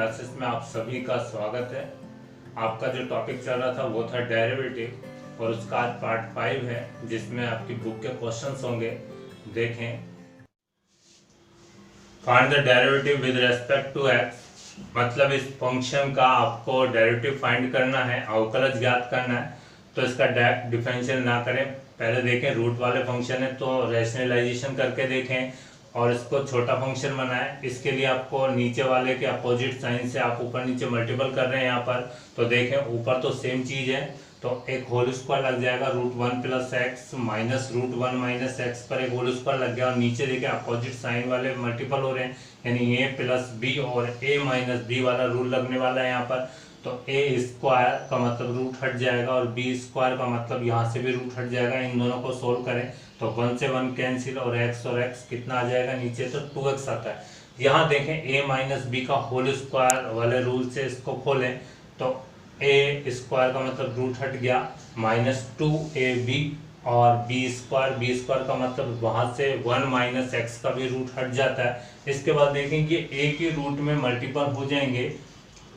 Classes में आप सभी का स्वागत है। आपका जो टॉपिक चल रहा था वो था डेरिवेटिव और उसका आज पार्ट 5 है जिसमें आपकी बुक के क्वेश्चंस होंगे। देखें, find the derivative with respect to x, मतलब इस फंक्शन का आपको डेरिवेटिव फाइंड करना है, अवकलज ज्ञात करना है। तो इसका डिफरेंशियल ना करें, पहले देखें रूट वाले फंक्शन है तो रैशनलाइजेशन करके देखें और इसको छोटा फंक्शन बनाएं। इसके लिए आपको नीचे वाले के अपोजिट साइन से आप ऊपर नीचे मल्टीपल कर रहे हैं यहाँ पर, तो देखें ऊपर तो सेम चीज है तो एक होल स्क्वायर लग जाएगा √1 + x माइनस √1 - x पर एक होल स्क्वायर लग गया और नीचे देखें अपोजिट साइन वाले मल्टीपल हो रहे हैं, यानी a + b और a - b वाला रूल लगने वाला है यहाँ पर। तो a² का मतलब रूट हट जाएगा और b² का मतलब यहाँ से भी रूट हट जाएगा। इन दोनों को सोल्व करें तो 1 से 1 कैंसिल और x कितना आ जाएगा नीचे, तो 2x आता है। यहाँ देखें a - b का होल स्क्वायर वाले रूल से इसको खोलें तो a² का मतलब रूट हट गया -2ab और b² का मतलब वहां से 1 - x का भी रूट हट जाता है। इसके बाद देखेंगे a के रूट में मल्टीपल हो जाएंगे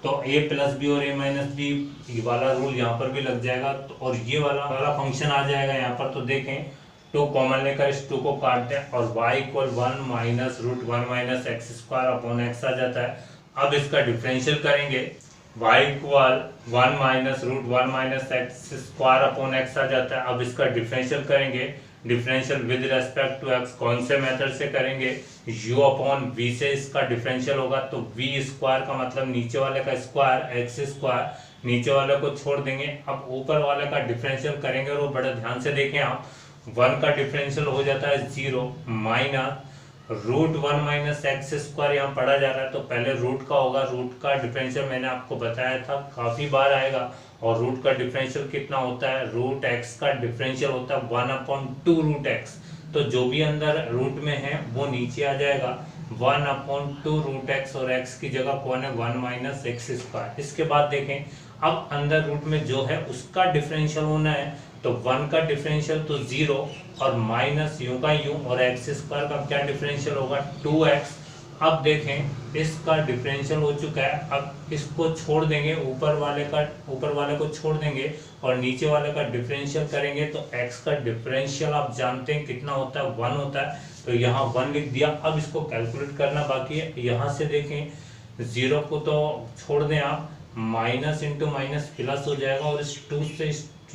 तो a + b और a - b वाला रूल यहाँ पर भी लग जाएगा तो और ये वाला फंक्शन आ जाएगा यहाँ पर। तो देखें 2 कॉमन लेकर इस 2 को काट दें और y = 1 - √1 - x² x आ जाता है। अब इसका डिफरेंशियल करेंगे, y = 1 - √1 - x² x आ जाता है। अब इसका डिफरेंशियल करेंगे, differential with respect to x कौन से मेथड से करेंगे, u/v से इसका डिफरेंशियल होगा। तो v² का मतलब नीचे वाले का स्क्वायर x², नीचे वाले को छोड़ देंगे। अब ऊपर वाले का डिफरेंशियल करेंगे और वो बड़ा ध्यान से देखें आप, 1 का डिफरेंशियल हो जाता है 0 माइनस √1 - x² यहाँ पढ़ा जा रहा है तो पहले रूट का होगा। रूट का डिफरेंशियल मैंने आपको बताया था काफी बार आएगा और रूट का डिफरेंशियल कितना होता है, √x का डिफरेंशियल होता है 1/2 √x। तो जो भी अंदर रूट में है वो नीचे आ जाएगा 1/2 √x और x की जगह कौन है 1 - x²। इसके बाद देखें अब अंदर रूट में जो है उसका डिफरेंशियल होना है तो 1 का डिफरेंशियल तो 0 और माइनस u का u और x² का क्या डिफरेंशियल होगा 2x। अब देखें इसका डिफरेंशियल हो चुका है, अब इसको छोड़ देंगे, ऊपर वाले को छोड़ देंगे और नीचे वाले का डिफरेंशियल करेंगे तो x का डिफरेंशियल आप जानते हैं कितना होता है 1 होता है। तो यहाँ 1 लिख दिया। अब इसको कैलकुलेट करना बाकी है। यहाँ से देखें 0 को तो छोड़ दें आप, माइनस इंटू माइनस प्लस हो जाएगा और इस 2 से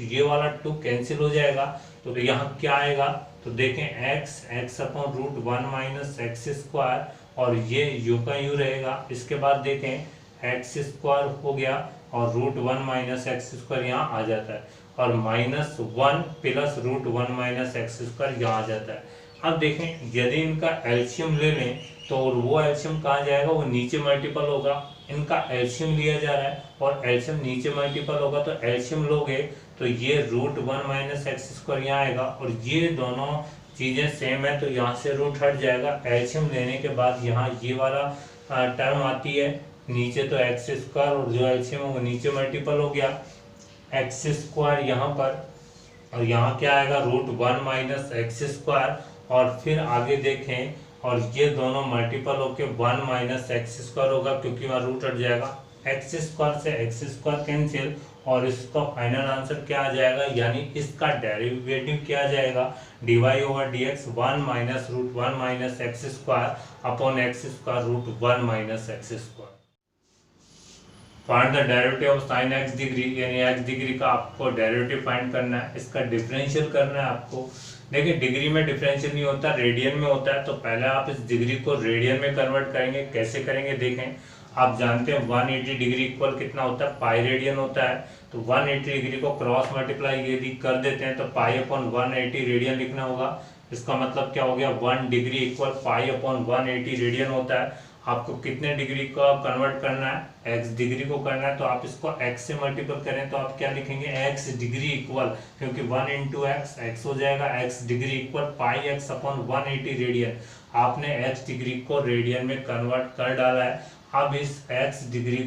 ये वाला 2 कैंसिल हो जाएगा। तो यहाँ क्या आएगा तो देखें x/√1 - x² और ये u का u रहेगा। इसके बाद देखें x² हो गया और √1 - x² यहाँ आ जाता है और -1 + √1 - x² यहाँ आ जाता है। अब देखें यदि इनका एलसीएम ले लें तो वो एलसीएम कहाँ जाएगा, वो नीचे मल्टीपल होगा। इनका एलसीएम लिया जा रहा है और एलसीएम नीचे मल्टीपल होगा तो एलसीएम लोगे तो ये √1 - x² यहाँ आएगा और ये दोनों चीजें सेम है तो यहाँ से रूट हट जाएगा। एलसीएम लेने के बाद यहाँ ये वाला टर्म आती है नीचे तो x² और जो एलसीएम वो नीचे मल्टीपल हो गया x² यहाँ पर और यहाँ क्या आएगा √1 - x² और फिर आगे देखें और ये दोनों मल्टीपल होके 1 - x² होगा क्योंकि वहाँ रूट हट जाएगा। x² से x² कैंसिल और इसका फाइनल आंसर क्या आ जाएगा, यानी इसका डेरिवेटिव क्या आ जाएगा dy/dx 1 - √1 - x² x² √1 - x²। Find the derivative of sin x degree, यानी x डिग्री का आपको डेरिवेटिव फाइंड करना है, इसका डिफरेंशियल करना है आपको। देखिए डिग्री में डिफरेंशियल नहीं होता, रेडियन में होता है। तो पहले आप इस डिग्री को रेडियन में कन्वर्ट करेंगे। कैसे करेंगे देखें, आप जानते हैं 180 डिग्री इक्वल कितना होता है पाई रेडियन होता है। तो 180 डिग्री को क्रॉस मल्टीप्लाई यदि कर देते हैं तो पाई/180 रेडियन लिखना होगा। इसका मतलब क्या हो गया 1 डिग्री इक्वल पाई/180 रेडियन होता है। आपको कितने डिग्री का कन्वर्ट करना है, x डिग्री को करना है तो आप इसको x से मल्टीपल करें तो आप क्या लिखेंगे x डिग्री इक्वल, क्योंकि 1 × x हो जाएगा x degree equal πx/180 radian. आपने x डिग्री को रेडियन में कन्वर्ट कर डाला है। अब इस x डिग्री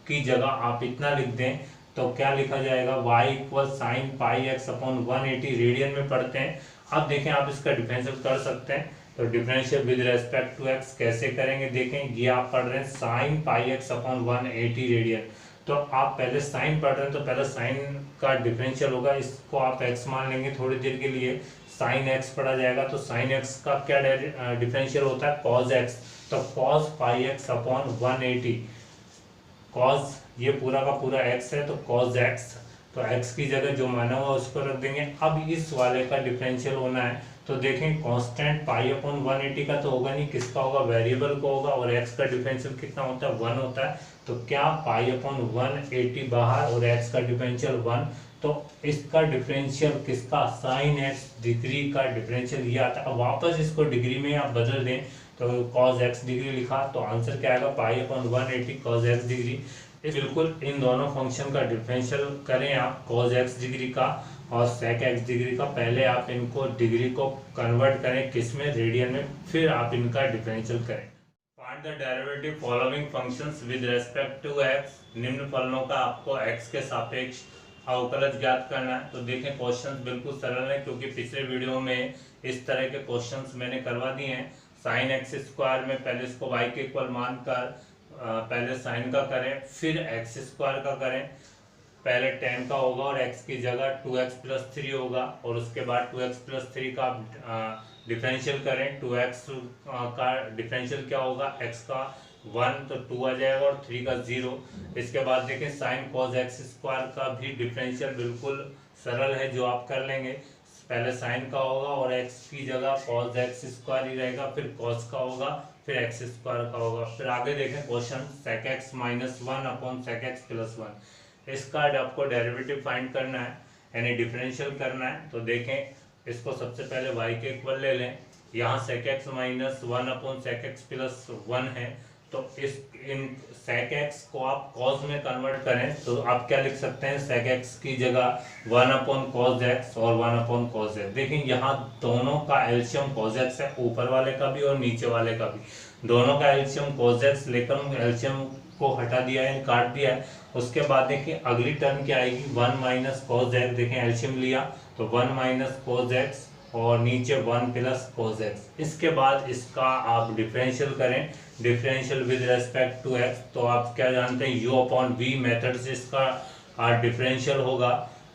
की जगह आप इतना लिख दें तो क्या लिखा जाएगा y = sin πx/180 रेडियन में पढ़ते हैं। अब देखें आप इसका डिफरेंशियल कर सकते हैं। तो differential with respect to x कैसे करेंगे देखें। ये आप पढ़ रहे हैं sine pi x upon 180 radian. तो आप पहले साइन पढ़ रहे हैं तो पहले साइन का डिफरेंशियल होगा, इसको आप एक्स मान लेंगे थोड़ी देर के लिए, साइन एक्स पढ़ा जाएगा। तो साइन एक्स का क्या डिफरेंशियल होता है, कॉज एक्स। तो कॉज पाई एक्स अपॉन 180, कॉज ये पूरा का पूरा एक्स है तो कॉज एक्स, तो एक्स की जगह जो माना हुआ उसको रख देंगे। अब इस वाले का डिफरेंशियल होना है तो देखें कांस्टेंट पाई अपॉन 180 का तो होगा नहीं, किसका होगा, वेरिएबल को होगा, और एक्स का डिफरेंशियल कितना होता है, 1 होता है। तो क्या पाई अपॉन 180 बाहर और एक्स का डिफरेंशियल 1, तो इसका डिफरेंशियल किसका, साइन एक्स डिग्री का डिफरेंशियल ये आता है। अब वापस इसको डिग्री में आप बदल दें तो cos x डिग्री लिखा तो आंसर क्या आएगा, pi upon 180 cos x degree. बिल्कुल इन दोनों फंक्शन का डिफरेंशियल करें आप cos x डिग्री का और sec x डिग्री का, पहले आप इनको डिग्री को कन्वर्ट करें किसमें, रेडियन में, फिर आप इनका डिफरेंशियल करें। Find the derivative following functions with respect to x। निम्न फलनों का आपको x के सापेक्ष अवकलज ज्ञात करना है। तो देखें क्वेश्चंस बिल्कुल सरल है क्योंकि पिछले वीडियो में इस तरह के क्वेश्चंस मैंने करवा दिए हैं। साइन एक्स स्क्वायर में पहले इसको y के इक्वल मानकर पहले साइन का करें, फिर एक्स स्क्वायर का करें, पहले tan का होगा और x की जगह 2x + 3 होगा, और उसके बाद 2x + 3 का डिफरेंशियल करें। 2x का डिफरेंशियल क्या होगा, x का 1 तो 2 आ जाएगा और 3 का 0। इसके बाद देखें साइन cos x स्क्वायर का भी डिफरेंशियल बिल्कुल सरल है जो आप कर लेंगे, पहले साइन का होगा और x की जगह cos x स्क्वायर ही रहेगा, फिर cos का होगा, फिर x स्क्वायर का होगा। फिर आगे देखें question sec x - 1 upon sec x + 1, इसका आपको डेरिवेटिव फाइंड करना है यानी डिफरेंशियल करना है। तो देखें इसको सबसे पहले y के इक्वल ले लें, यहाँ sec x - 1 upon sec x + 1 है, तो इन sec x को आप cos में कन्वर्ट करें तो आप क्या लिख सकते हैं, sec x की जगह 1 अपॉन cos x और 1 अपॉन cos x। देखिए यहाँ दोनों का एलसीएम cos x है, ऊपर वाले का भी और नीचे वाले का भी, दोनों का एलसीएम cos x लेकर एलसीएम को हटा दिया है, काट दिया है। उसके बाद देखिए अगली टर्म क्या आएगी, 1 - cos x, देखें एलसीएम लिया तो 1 - cos x और नीचे 1 + cos x। इसके बाद इसका आप डिफरेंशियल करें, differential with respect to x, तो आप क्या जानते हैं u/v मेथड से इसका डिफरेंशियल होगा।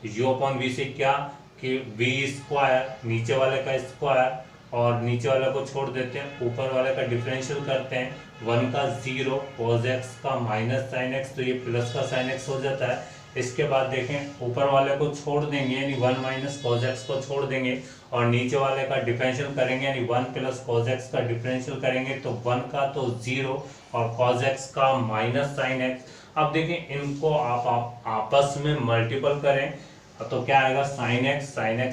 u/v से क्या कि v² नीचे वाले का स्क्वायर और नीचे वाले को छोड़ देते हैं, ऊपर वाले का डिफरेंशियल करते हैं, 1 का 0 cos x का -sin x, तो ये प्लस का sin x हो जाता है। इसके बाद देखें ऊपर वाले को छोड़ देंगे यानी 1 - cos x को छोड़ देंगे और नीचे वाले का डिफरेंशियल करेंगे यानी 1 + cos x का डिफरेंशियल करेंगे, तो 1 का तो 0 और cos x का -sin x। अब देखें इनको आप आपस में मल्टीपल करें तो क्या आएगा, sin x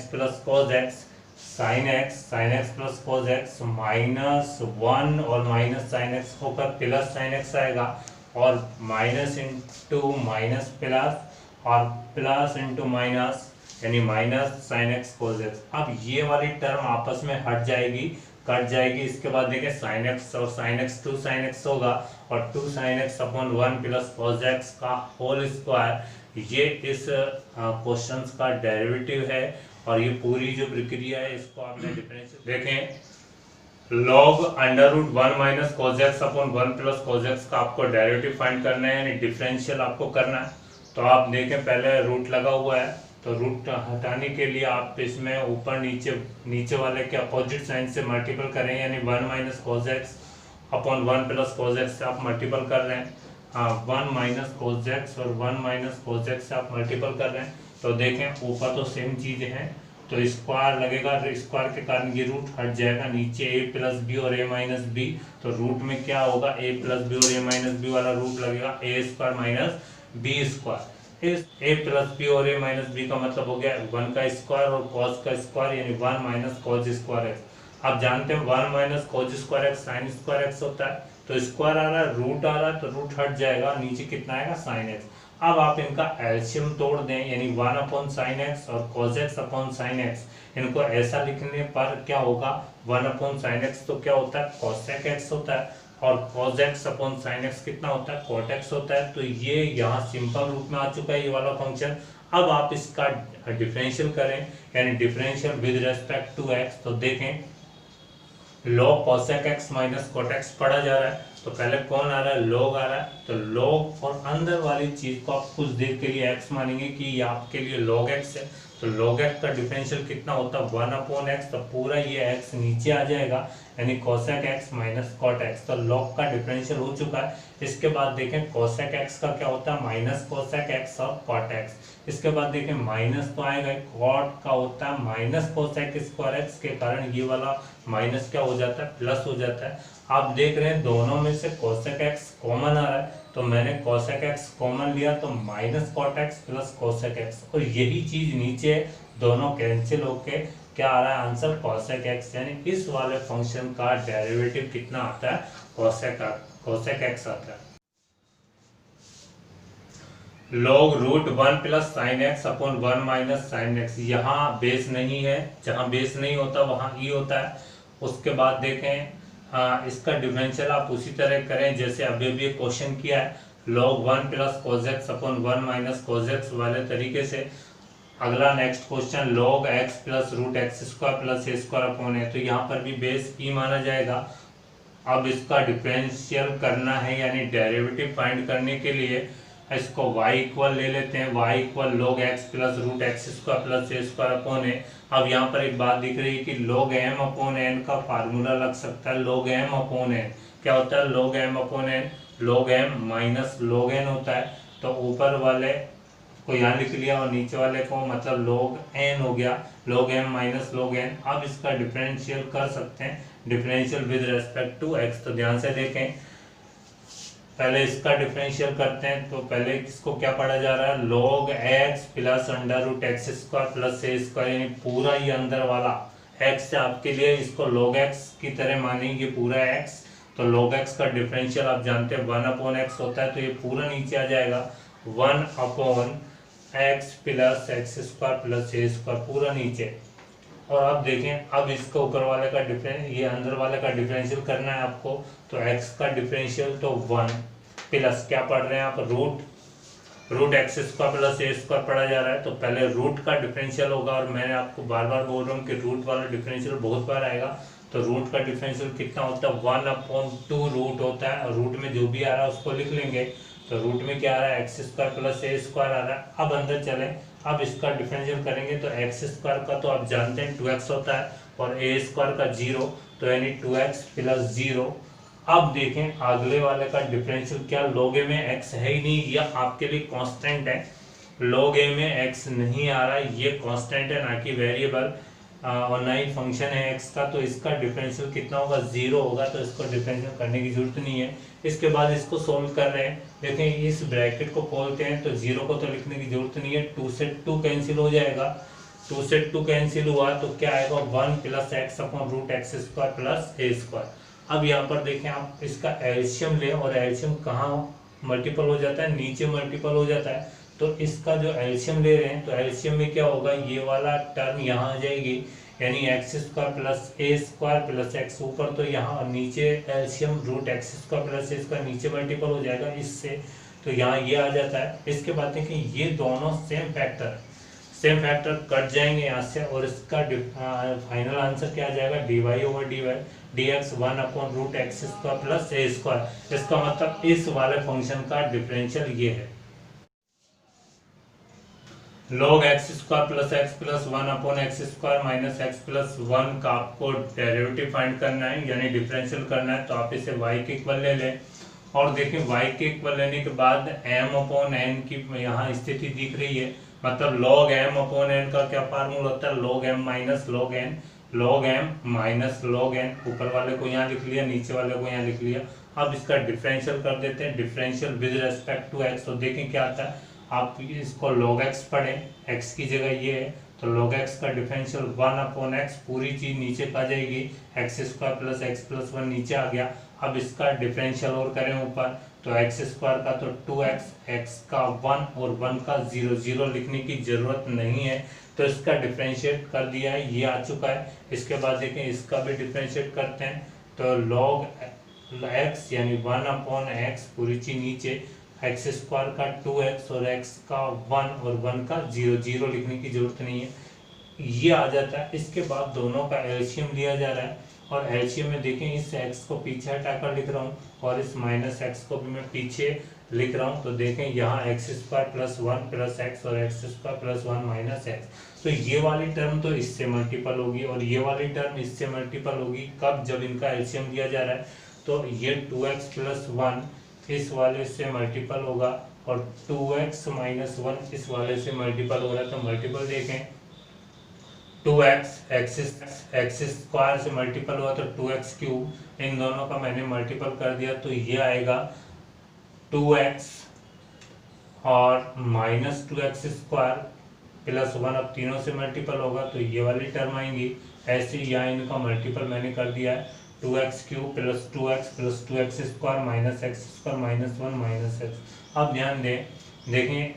+ cos x, sin x + cos x -1 और -sin x होकर प्लस sin x आएगा, और माइनस इंटू माइनस प्लस और प्लस इंटू माइनस यानी -sin x cos x। अब ये वाली टर्म आपस में हट जाएगी, कट जाएगी। इसके बाद देखिए sin x और sin x 2 sin x होगा और 2 sin x upon 1 + cos x का होल स्क्वायर, ये इस क्वेश्चन का डेरिवेटिव है। और ये पूरी जो प्रक्रिया है इसको आपने डिफरेंशियल देखें, log √1 - cos x upon 1 + cos x का आपको डेरिवेटिव फाइंड करना है यानी डिफरेंशियल आपको करना है। तो आप देखें पहले रूट लगा हुआ है तो रूट हटाने के लिए आप इसमें ऊपर नीचे वाले के अपोजिट साइन से मल्टीपल करें यानी 1 - cos x upon 1 + cos x से आप मल्टीपल कर रहे हैं, 1 - cos x और 1 - cos x से आप मल्टीपल कर रहे हैं। तो देखें ऊपर तो सेम चीज़ है तो स्क्वायर लगेगा, स्क्वायर के कारण ये रूट हट जाएगा, नीचे a + b और a - b, तो रूट में क्या होगा, a + b और a - b वाला रूट लगेगा, a² - b²। इस a + b और a - b का मतलब हो गया 1 का स्क्वायर और cos का स्क्वायर यानी 1 - cos² x। आप जानते हैं 1 - cos² x sin² x होता है, तो स्क्वायर आ रहा है, रूट आ रहा है, तो रूट हट जाएगा, नीचे कितना आएगा sin x। अब आप इनका एलसीएम तोड़ दें यानी 1/sin x और cos x upon sin x, इनको ऐसा लिखने पर क्या होगा, 1/sin x तो क्या होता है cosec x होता है और cos x upon sin x कितना होता है cot x होता है। तो ये यहाँ सिंपल रूप में आ चुका है ये वाला फंक्शन। अब आप इसका डिफरेंशियल करें यानी differential with respect to x। तो देखें log cosec x minus cot x पढ़ा जा रहा है, तो पहले कौन आ रहा है, log आ रहा है, तो log और अंदर वाली चीज को आप कुछ देर के लिए x मानेंगे कि ये आपके लिए log x है, तो log x का डिफरेंशियल कितना होता है 1/x, तो पूरा ये x नीचे आ जाएगा, यानी cosec x minus cot x, तो log का डिफरेंशियल हो चुका है। इसके बाद देखें cosec x का क्या होता है माइनस cosec x और cot x, इसके बाद देखें माइनस तो आएगा, cot का होता है माइनस cosec स्क्वायर x, के कारण ये वाला माइनस क्या हो जाता है, प्लस हो जाता है। आप देख रहे हैं दोनों में से cosec x कॉमन आ रहा है, तो मैंने cosec x कॉमन लिया, तो minus cot x plus cosec x, और यही चीज नीचे दोनों कैंसिल होके क्या आ रहा है आंसर cosec x, यानी इस वाले फंक्शन का डेरिवेटिव कितना आता है, cosec x आता है। log root 1 plus sine x upon 1 minus sine x, यहाँ बेस नहीं है, जहाँ बेस नहीं होता वहाँ ई होता है। उसके बाद देखें इसका डिफरेंशियल आप उसी तरह करें जैसे अभी भी क्वेश्चन किया है, log 1 plus cos x upon 1 minus cos x वाले तरीके से। अगला next question log x plus root x square plus a square upon है, तो यहाँ पर भी बेस ई माना जाएगा। अब इसका डिफरेंशियल करना है, यानी डेरिवेटिव फाइंड करने के लिए इसको y इक्वल ले लेते हैं, y equal log x plus root x square plus a square upon है। अब यहाँ पर एक बात दिख रही है कि log m अपॉन n का फार्मूला लग सकता है, log m अपॉन n क्या होता है, log m upon n, log m minus log n होता है, तो ऊपर वाले को यहाँ लिख लिया और नीचे वाले को मतलब log n हो गया, log m minus log n। अब इसका डिफरेंशियल कर सकते हैं, differential with respect to x, तो ध्यान से देखें पहले इसका डिफरेंशियल करते हैं। तो पहले इसको क्या पढ़ा जा रहा है, log x plus under root x square plus a square, यानी पूरा ये अंदर वाला x है आपके लिए, इसको log x की तरह मानेंगे पूरा x, तो log x का डिफरेंशियल आप जानते हैं 1/x होता है, तो ये पूरा नीचे आ जाएगा 1/x plus x square plus a square पूरा नीचे। और अब देखें अब इसका ऊपर वाले का डिफरेंस ये अंदर वाले का डिफरेंशियल करना है आपको, तो x का डिफरेंशियल तो 1 प्लस क्या पढ़ रहे हैं आप root x square plus a square पढ़ा जा रहा है, तो पहले रूट का डिफरेंशियल होगा, और मैंने आपको बार बार बोल रहा हूँ कि रूट वाला डिफरेंशियल बहुत बार आएगा, तो रूट का डिफरेंशियल कितना होता है 1/2 रूट होता है, और रूट में जो भी आ रहा है उसको लिख लेंगे, तो रूट में क्या आ रहा है x square plus a square आ रहा है। अब अंदर चलें, अब इसका डिफरेंशियल करेंगे, तो एक्स स्क्वायर का तो आप जानते हैं 2x होता है और ए स्क्वायर का 0, तो यानी 2x प्लस 0। अब देखें अगले वाले का डिफरेंशियल क्या, log a में x है ही नहीं, यह आपके लिए कांस्टेंट है, log a में x नहीं आ रहा है, ये कांस्टेंट है ना कि वेरिएबल, और ना ही फंक्शन है x का, तो इसका डिफरेंशियल कितना होगा 0 होगा, तो इसको डिफरेंशियल करने की जरूरत नहीं है। इसके बाद इसको सोल्व कर रहे हैं, देखें इस ब्रैकेट को खोलते हैं, तो 0 को तो लिखने की जरूरत नहीं है, 2 से 2 कैंसिल हो जाएगा, 2 से 2 कैंसिल हुआ तो क्या आएगा 1 plus x upon root x square plus a square. अब यहाँ पर देखें आप इसका एलसीएम ले, और एलसीएम कहाँ मल्टीपल हो जाता है, नीचे मल्टीपल हो जाता है, तो इसका जो एलसीएम ले रहे हैं तो एलसीएम में क्या होगा, ये वाला टर्म यहाँ आ जाएगी, यानी x square plus a square plus x ऊपर, तो यहाँ नीचे LCM root x square plus a square नीचे मल्टीपल हो जाएगा इससे, तो यहाँ ये आ जाता है। इसके बाद देखें ये दोनों सेम फैक्टर कट जाएंगे यहाँ से, और इसका फाइनल आंसर क्या आ जाएगा dy/dy dx 1/√x square plus a square. इसका मतलब इस वाले फंक्शन का डिफरेंशियल ये है, log x square plus x plus 1/x square minus x plus 1 का आपको डेरिवेटिव फाइंड करना है, यानी डिफरेंशियल करना है, तो आप इसे y के इक्वल ले लें, और देखें y के इक्वल लेने के बाद m/n की यहाँ स्थिति दिख रही है, मतलब log m/n का क्या फार्मूला होता है, log m minus log n, log m minus log n, ऊपर वाले को यहाँ लिख लिया, नीचे वाले को यहाँ लिख लिया। अब इसका डिफरेंशियल कर देते हैं, differential with respect to x, तो देखें क्या आता है, आप इसको log x पढ़ें, x की जगह ये है, तो log x का डिफरेंशियल 1/x, पूरी चीज नीचे आ जाएगी, x square plus x plus 1 नीचे आ गया। अब इसका डिफरेंशियल और करें ऊपर, तो एक्स स्क्वायर का तो 2x, x का 1 और 1 का 0, 0 लिखने की जरूरत नहीं है, तो इसका डिफरेंशिएट कर दिया है, ये आ चुका है। इसके बाद देखें इसका भी डिफरेंशिएट करते हैं, तो log x यानी 1/x पूरी चीज नीचे, एक्स स्क्वायर का 2x और x का 1 और 1 का 0, 0 लिखने की जरूरत नहीं है, ये आ जाता है। इसके बाद दोनों का एलसीएम लिया जा रहा है, और एलसीएम में देखें इस x को पीछे हटाकर लिख रहा हूँ और इस माइनस x को भी मैं पीछे लिख रहा हूँ। तो देखें यहाँ x square plus one plus x और x square plus one minus x. तो ये वाली टर्म तो इससे मल्टीपल होगी और ये वाली टर्म इससे मल्टीपल होगी। कब? जब इनका एलसीएम दिया जा रहा है। तो ये 2x प्लस वन इस वाले से मल्टीपल होगा और 2x माइनस वन इस वाले से मल्टीपल हो रहा है। तो मल्टीपल देखें 2x एक्स स्क्वायर से मल्टीपल हुआ तो 2x क्यूब, इन दोनों का मैंने मल्टीपल कर दिया तो ये आएगा 2x और minus 2x square plus one. अब तीनों से मल्टीपल होगा तो ये वाली टर्म आएंगी। ऐसे यहाँ इनका मल्टीपल मैंने कर दिया है 2x cube plus 2x square minus x square minus one minus x. अब ध्यान दें, देखें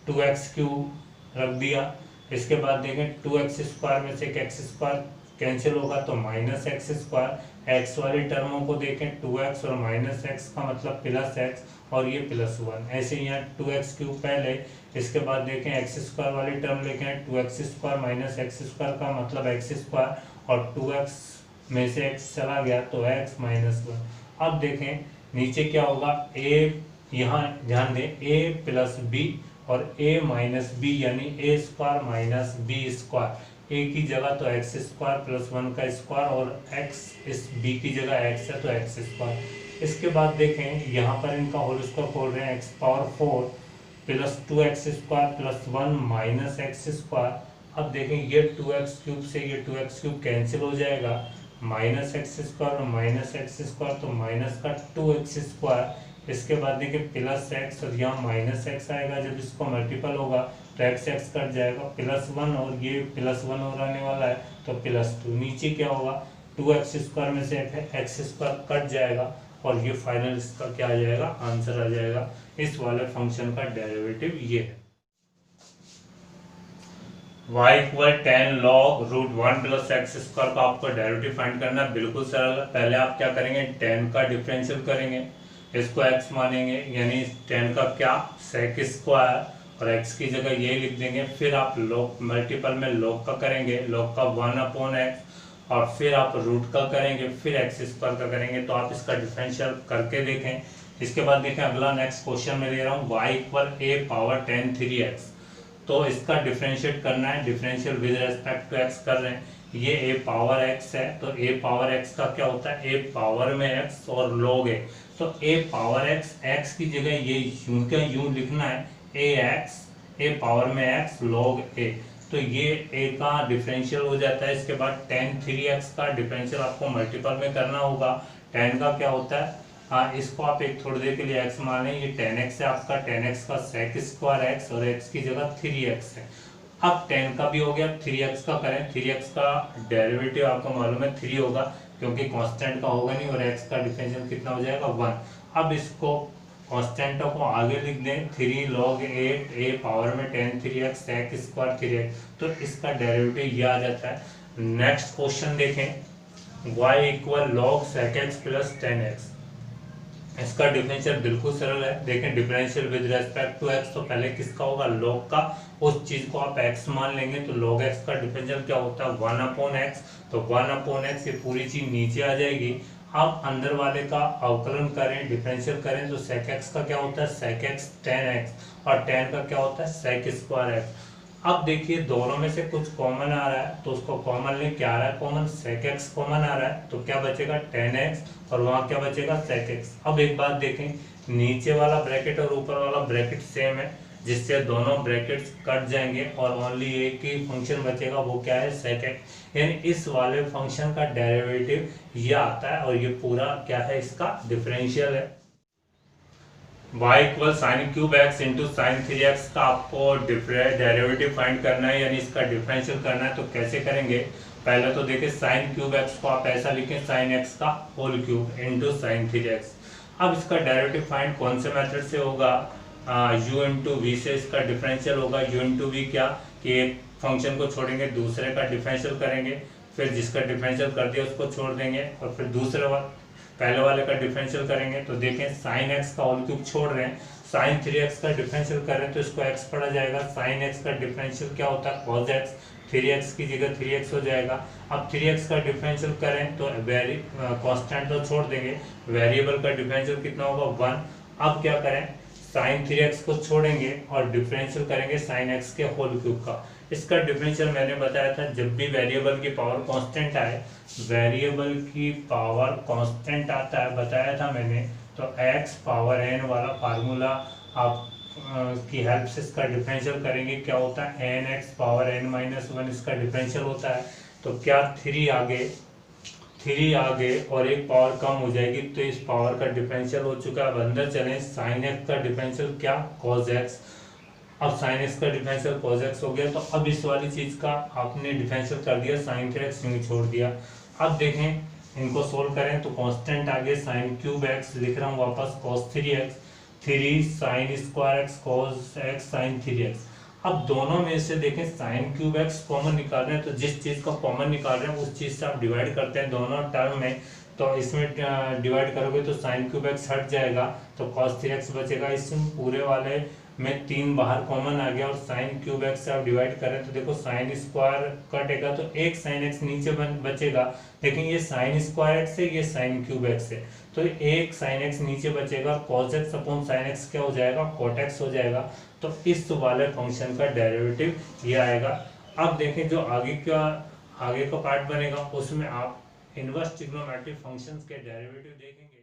2x क्यूब रख दिया, इसके बाद देखें 2x स्क्वायर में से एक एक्स स्क्वायर कैंसिल होगा तो माइनस एक्स स्क्वायर। एक्स वाली टर्मों को देखें 2x और माइनस एक्स का मतलब प्लस एक्स और ये प्लस वन। ऐसे यहाँ 2x क्यूब पहले, इसके बाद देखें एक्स स्क्वायर वाली टर्म लेके आए 2x square minus x square का मतलब एक्स स्क्वायर और 2x में से x चला गया तो x माइनस वन। अब देखें नीचे क्या होगा, a, यहाँ ध्यान दें a प्लस बी और a माइनस बी यानी a square minus b square. a की जगह तो एक्स स्क्वायर प्लस वन का स्क्वायर और x इस b की जगह x है तो एक्स स्क्वायर। इसके बाद देखें यहाँ पर इनका होल स्क्वायर खोल रहे हैं x power 4 plus 2x square plus one minus x square. अब देखें ये 2x क्यूब से ये 2x क्यूब कैंसिल हो जाएगा, माइनस एक्स स्क्वायर और माइनस एक्स स्क्वायर तो माइनस का 2x स्क्वायर। इसके बाद देखिए प्लस एक्स और यहाँ माइनस एक्स आएगा, जब इसको मल्टीपल होगा तो एक्स एक्स कट जाएगा प्लस वन और ये प्लस वन और आने वाला है तो प्लस टू। नीचे क्या होगा 2x स्क्वायर में से एक्स स्क्वायर कट जाएगा और ये फाइनल इसका क्या आ जाएगा, आंसर आ जाएगा। इस वाले फंक्शन का डेरिवेटिव ये है। y equal 10 log root one plus x square का आपको डेरिवेटिव फाइंड करना है। बिल्कुल सरल है। पहले आप क्या करेंगे, 10 का डिफरेंशियल करेंगे, इसको x मानेंगे यानी 10 का क्या सेक स्क्वायर और x की जगह ये लिख देंगे। फिर आप log मल्टीपल में log का करेंगे, log का 1/x और फिर आप रूट का करेंगे, फिर एक्स स्क्वायर का करेंगे। तो आप इसका डिफरेंशियल करके देखें। इसके बाद देखें अगला नेक्स्ट क्वेश्चन में ले रहा हूँ y equal a power 10 3x। तो इसका डिफरेंशिएट करना है, differential with respect to x कर रहे हैं। ये a पावर x है तो a पावर x का क्या होता है, a पावर में x और log a। तो a पावर x की जगह ये यूं का यूं लिखना है a पावर में x log a। तो ये a का डिफरेंशियल हो जाता है। इसके बाद 10 3x का डिफरेंशियल आपको मल्टीपल में करना होगा। 10 का क्या होता है, इसको आप एक थोड़ी देर के लिए x मान लें, ये 10x है आपका, 10x का सेक स्क्वायर x और x की जगह 3x है। अब 10 का भी हो गया, 3x का करें। 3x का डेरिवेटिव आपको मालूम है 3 होगा क्योंकि कांस्टेंट का होगा नहीं और x का डिफरेंशियल कितना हो जाएगा 1। अब इसको कांस्टेंटों को आगे लिख दें, 3 log 8 a पावर में 10 3x सेक स्क्वायर 3x। तो इसका डेरिवेटिव ये आ जाता है। नेक्स्ट क्वेश्चन देखें, y equal log sec x plus 10x। इसका डिफरेंशियल बिल्कुल सरल है। देखें differential with respect to x, तो पहले किसका होगा, log का। उस चीज को आप x मान लेंगे तो log x का डिफरेंशियल क्या होता है 1/x। तो 1/x ये पूरी चीज नीचे आ जाएगी। अब अंदर वाले का अवकलन करें, डिफरेंशियल करें तो sec x का क्या होता है sec x 10x और 10 का क्या होता है sec स्क्वायर x। अब देखिए दोनों में से कुछ कॉमन आ रहा है तो उसको कॉमन ले, क्या आ रहा है कॉमन, sec x कॉमन आ रहा है तो क्या बचेगा 10x और वहां क्या बचेगा sec x। अब एक बात देखें, नीचे वाला ब्रैकेट और ऊपर वाला ब्रैकेट सेम है जिससे दोनों ब्रैकेट्स कट जाएंगे और ओनली एक ही फंक्शन बचेगा, वो क्या है sec x। यानी इस वाले फंक्शन का डेरिवेटिव ये आता है और ये पूरा क्या है, इसका डिफरेंशियल है। y equal sine cube x into sine 3x का आपको डेरिवेटिव फाइंड करना है यानी इसका डिफरेंशियल करना है। तो कैसे करेंगे, पहले तो देखिए साइन क्यूब एक्स को आप ऐसा लिखें साइन एक्स का whole cube into sine 3x। अब इसका डेरिवेटिव फाइंड कौन से मेथड से होगा, u इंटू वी से इसका डिफरेंशियल होगा। u इंटू वी क्या कि एक फंक्शन को छोड़ेंगे दूसरे का डिफरेंशियल करेंगे, फिर जिसका डिफरेंशियल कर दिया उसको छोड़ देंगे और फिर दूसरे पहले वाले का डिफरेंशियल करेंगे। तो देखें साइन एक्स का होल क्यूब छोड़ रहे हैं, साइन 3x का डिफरेंशियल कर रहे हैं तो इसको x पढ़ा जाएगा। साइन x का डिफरेंशियल क्या होता है cos x, 3x की जगह 3x हो जाएगा। अब 3x का डिफरेंशियल करें तो कांस्टेंट तो छोड़ देंगे, वेरिएबल का डिफरेंशियल कितना होगा 1। अब क्या करें, साइन 3x को छोड़ेंगे और डिफरेंशियल करेंगे साइन x के होल क्यूब का। इसका डिफरेंशियल मैंने बताया था, जब भी वेरिएबल की पावर कांस्टेंट आए, वेरिएबल की पावर कांस्टेंट आता है बताया था मैंने, तो x पावर n वाला फार्मूला आप की हेल्प से इसका डिफरेंशियल करेंगे, क्या होता है nx पावर n माइनस 1 इसका डिफरेंशियल होता है। तो क्या 3 आगे और एक पावर कम हो जाएगी, तो इस पावर का डिफरेंशियल हो चुका है। अब अंदर चलें, साइन x का डिफरेंशियल क्या cos x। अब साइन x का डिफरेंशियल cos x हो गया, तो अब इस वाली चीज का आपने डिफरेंशियल कर दिया, साइन 3x यूं छोड़ दिया। अब देखें इनको सोल्व करें तो कांस्टेंट आगे साइन क्यूब x लिख रहा हूँ वापस, cos 3x, 3 sine square x cos x sine 3x। अब दोनों में से देखें साइन क्यूब x कॉमन निकाल रहे हैं, तो जिस चीज का कॉमन निकाल रहे हैं उस चीज से आप डिवाइड करते हैं दोनों टर्म में, तो इसमें डिवाइड करोगे तो साइन क्यूब x हट जाएगा तो cos 3x बचेगा। इसमें पूरे वाले में 3 बाहर कॉमन आ गया और साइन क्यूब x से आप डिवाइड करें तो देखो साइन स्क्वायर कटेगा तो एक साइन x नीचे बचेगा, लेकिन ये साइन स्क्वायर x है, ये साइन क्यूब x है, तो एक साइन x नीचे बचेगा, cos x upon sine x क्या हो जाएगा cot x हो जाएगा। तो इस वाले फंक्शन का डेरिवेटिव ये आएगा। अब देखें जो आगे का पार्ट बनेगा उसमें आप इनवर्स ट्रिग्नोमेट्रिक फंक्शंस के डेरिवेटिव देखेंगे।